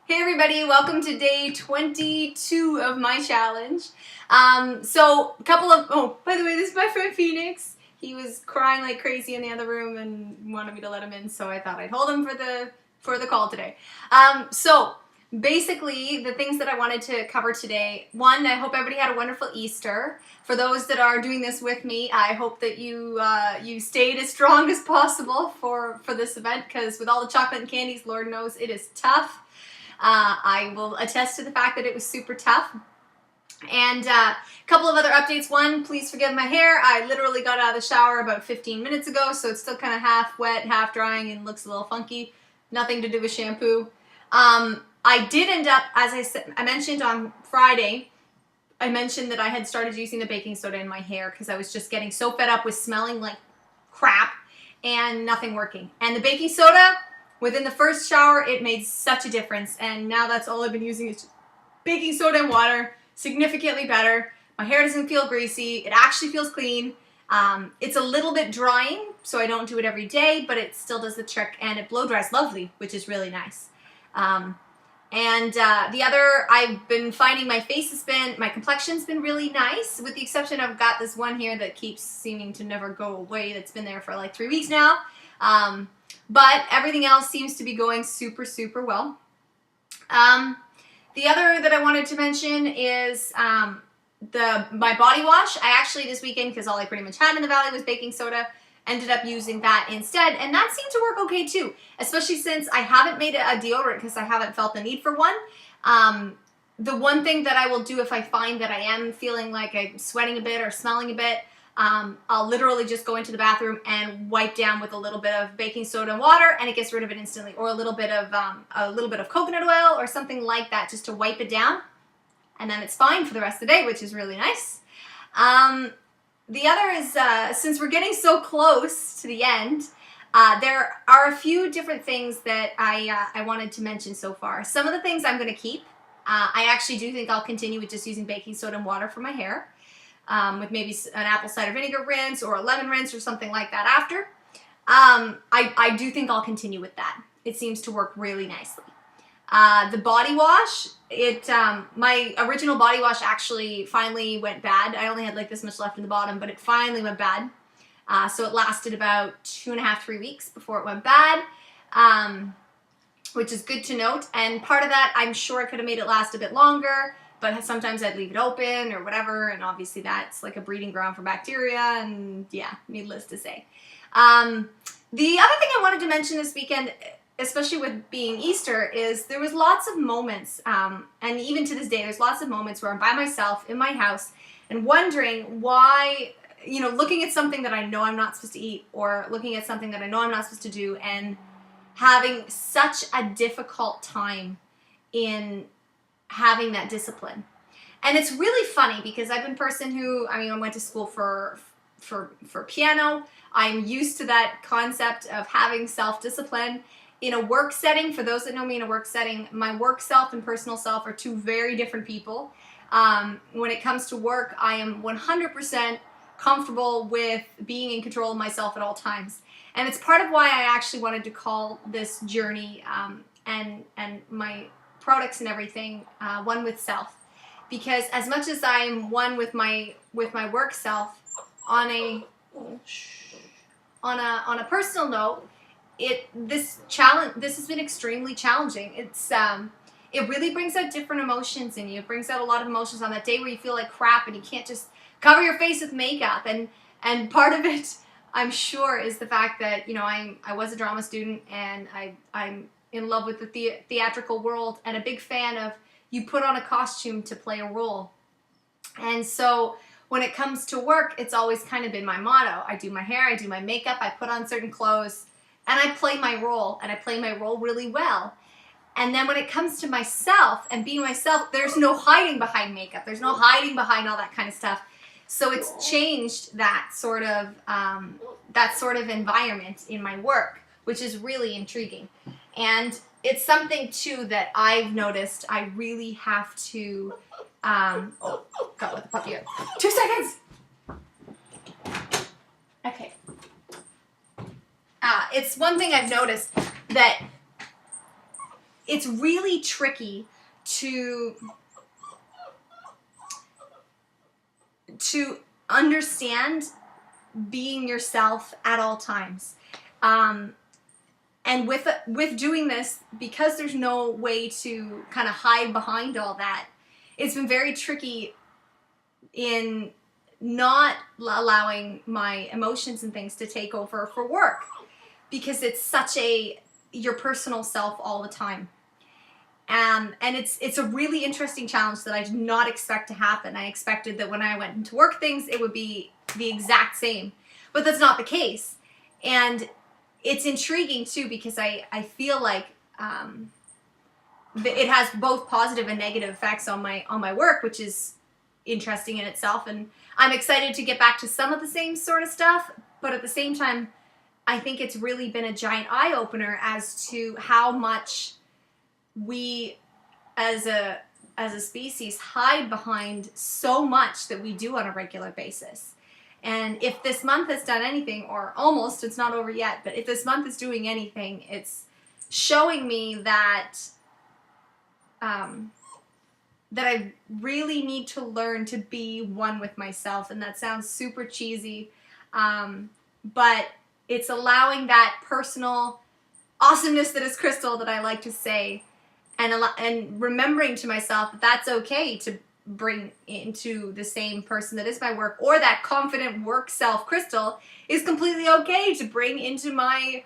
Hey everybody, welcome to day 22 of my challenge. So by the way, this is my friend Phoenix. He was crying like crazy in the other room and wanted me to let him in, so I thought I'd hold him for the call today. So basically, the things that I wanted to cover today, one, I hope everybody had a wonderful Easter. For those that are doing this with me, I hope that you stayed as strong as possible for this event, because with all the chocolate and candies, Lord knows it is tough. I will attest to the fact that it was super tough. And a couple of other updates. One, please forgive my hair. I literally got out of the shower about 15 minutes ago, so it's still kind of half wet, half drying, and looks a little funky. Nothing to do with shampoo. I did end up, as I mentioned on Friday, I mentioned that I had started using the baking soda in my hair because I was just getting so fed up with smelling like crap and nothing working. And the baking soda, within the first shower, it made such a difference, and now that's all I've been using is baking soda and water. Significantly better. My hair doesn't feel greasy. It actually feels clean. It's a little bit drying, so I don't do it every day, but it still does the trick, and it blow dries lovely, which is really nice. The other, I've been finding my complexion's been really nice, with the exception of I've got this one here that keeps seeming to never go away, that's been there for like 3 weeks now. But everything else seems to be going super, super well. The other that I wanted to mention is my body wash. I actually this weekend, because all I pretty much had in the valley was baking soda, ended up using that instead, and that seemed to work okay too, especially since I haven't made it a deodorant because I haven't felt the need for one. The one thing that I will do if I find that I am feeling like I'm sweating a bit or smelling a bit, I'll literally just go into the bathroom and wipe down with a little bit of baking soda and water, and it gets rid of it instantly. Or a little bit of coconut oil or something like that, just to wipe it down, and then it's fine for the rest of the day, which is really nice. The other is, since we're getting so close to the end, there are a few different things that I wanted to mention so far. Some of the things I'm going to keep. I actually do think I'll continue with just using baking soda and water for my hair. With maybe an apple cider vinegar rinse or a lemon rinse or something like that after. I do think I'll continue with that. It seems to work really nicely. The body wash, my original body wash actually finally went bad. I only had like this much left in the bottom, but it finally went bad. So it lasted about 2.5, 3 weeks before it went bad, which is good to note. And part of that, I'm sure I could have made it last a bit longer, but sometimes I'd leave it open or whatever, and obviously that's like a breeding ground for bacteria, and yeah, needless to say. The other thing I wanted to mention this weekend, especially with being Easter, is there was lots of moments, and even to this day, there's lots of moments where I'm by myself in my house and wondering why, looking at something that I know I'm not supposed to eat, or looking at something that I know I'm not supposed to do, and having such a difficult time in having that discipline. And it's really funny because I've been a person who, I went to school for piano. I'm used to that concept of having self-discipline. In a work setting, for those that know me in a work setting, my work self and personal self are two very different people. When it comes to work, I am 100% comfortable with being in control of myself at all times. And it's part of why I actually wanted to call this journey and my products and everything, one with self, because as much as I'm one with my work self, on a personal note, this has been extremely challenging. It really brings out different emotions in you. It brings out a lot of emotions on that day where you feel like crap and you can't just cover your face with makeup, and part of it, I'm sure, is the fact that I was a drama student, and I'm in love with the theatrical world, and a big fan of you put on a costume to play a role. And so when it comes to work, it's always kind of been my motto. I do my hair, I do my makeup, I put on certain clothes, and I play my role, and I play my role really well. And then when it comes to myself and being myself, there's no hiding behind makeup. There's no hiding behind all that kind of stuff. So it's changed that sort of environment in my work, which is really intriguing. And it's something too that I've noticed I really have to, oh, got with the puppy here. 2 seconds! Okay. It's one thing I've noticed that it's really tricky to understand being yourself at all times. And with doing this, because there's no way to kind of hide behind all that, it's been very tricky in not allowing my emotions and things to take over for work, because it's such your personal self all the time. And it's a really interesting challenge that I did not expect to happen. I expected that when I went into work things, it would be the exact same, but that's not the case. And it's intriguing too, because I feel like it has both positive and negative effects on my work, which is interesting in itself. And I'm excited to get back to some of the same sort of stuff, but at the same time, I think it's really been a giant eye-opener as to how much we as a species hide behind so much that we do on a regular basis. And if this month has done anything, or almost, it's not over yet, but if this month is doing anything, it's showing me that that I really need to learn to be one with myself. And that sounds super cheesy, but it's allowing that personal awesomeness that is Crystal, that I like to say, and remembering to myself that that's okay to bring into the same person that is my work, or that confident work self Crystal is completely okay to bring into my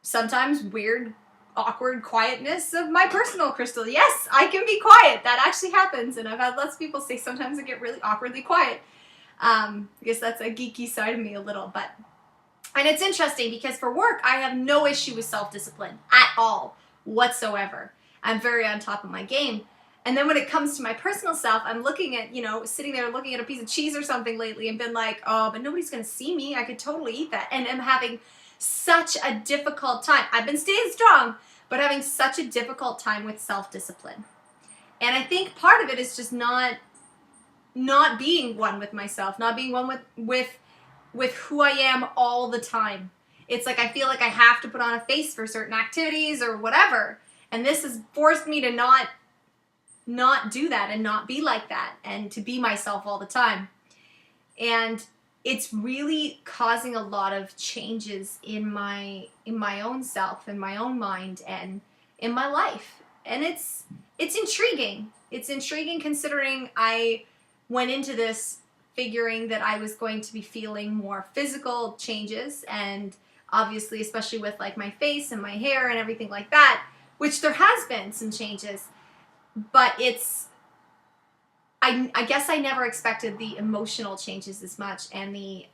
sometimes weird, awkward quietness of my personal Crystal. Yes, I can be quiet. That actually happens, and I've had lots of people say sometimes I get really awkwardly quiet. I guess that's a geeky side of me a little, but... And it's interesting because for work, I have no issue with self-discipline at all, whatsoever. I'm very on top of my game. And then when it comes to my personal self, I'm looking at, sitting there looking at a piece of cheese or something lately and been like, oh, but nobody's going to see me. I could totally eat that. And I'm having such a difficult time. I've been staying strong, but having such a difficult time with self-discipline. And I think part of it is just not being one with myself, not being one with who I am all the time. It's like I feel like I have to put on a face for certain activities or whatever. And this has forced me to not do that and not be like that, and to be myself all the time. And it's really causing a lot of changes in my own self, in my own mind, and in my life. And it's intriguing. It's intriguing considering I went into this figuring that I was going to be feeling more physical changes, and obviously, especially with like my face and my hair and everything like that, which there has been some changes, but I guess I never expected the emotional changes as much, and the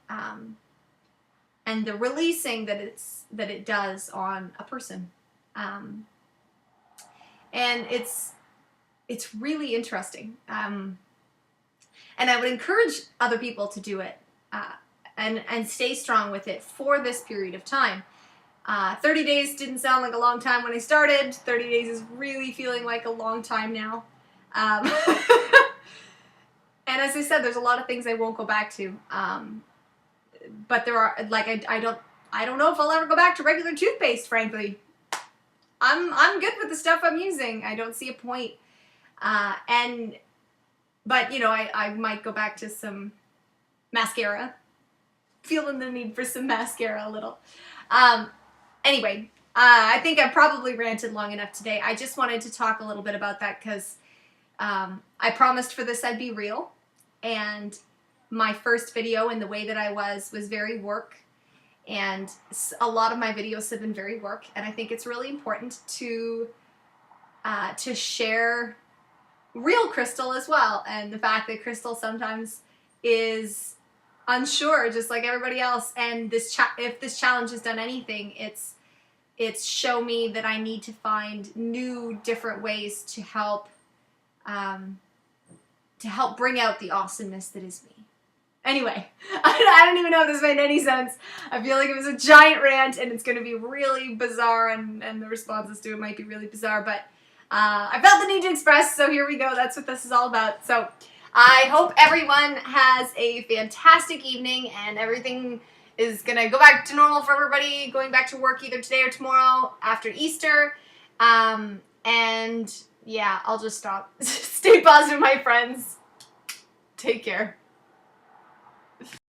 releasing that it does on a person, and it's really interesting. And I would encourage other people to do it and stay strong with it for this period of time. 30 days didn't sound like a long time when I started. 30 days is really feeling like a long time now. And as I said, there's a lot of things I won't go back to. But there are, like, I don't know if I'll ever go back to regular toothpaste, frankly. I'm good with the stuff I'm using. I don't see a point. But, I might go back to some mascara. Feeling the need for some mascara a little. Anyway, I think I've probably ranted long enough today. I just wanted to talk a little bit about that because I promised for this I'd be real. And my first video and the way that I was very work. And a lot of my videos have been very work. And I think it's really important to share real Crystal as well, and the fact that Crystal sometimes is unsure, just like everybody else. And if this challenge has done anything, it's show me that I need to find new, different ways to help bring out the awesomeness that is me. Anyway, I don't even know if this made any sense. I feel like it was a giant rant, and it's going to be really bizarre, and the responses to it might be really bizarre, but I felt the need to express, so here we go. That's what this is all about. So I hope everyone has a fantastic evening, and everything is going to go back to normal for everybody, going back to work either today or tomorrow after Easter. And yeah, I'll just stop. Stay positive, my friends. Take care.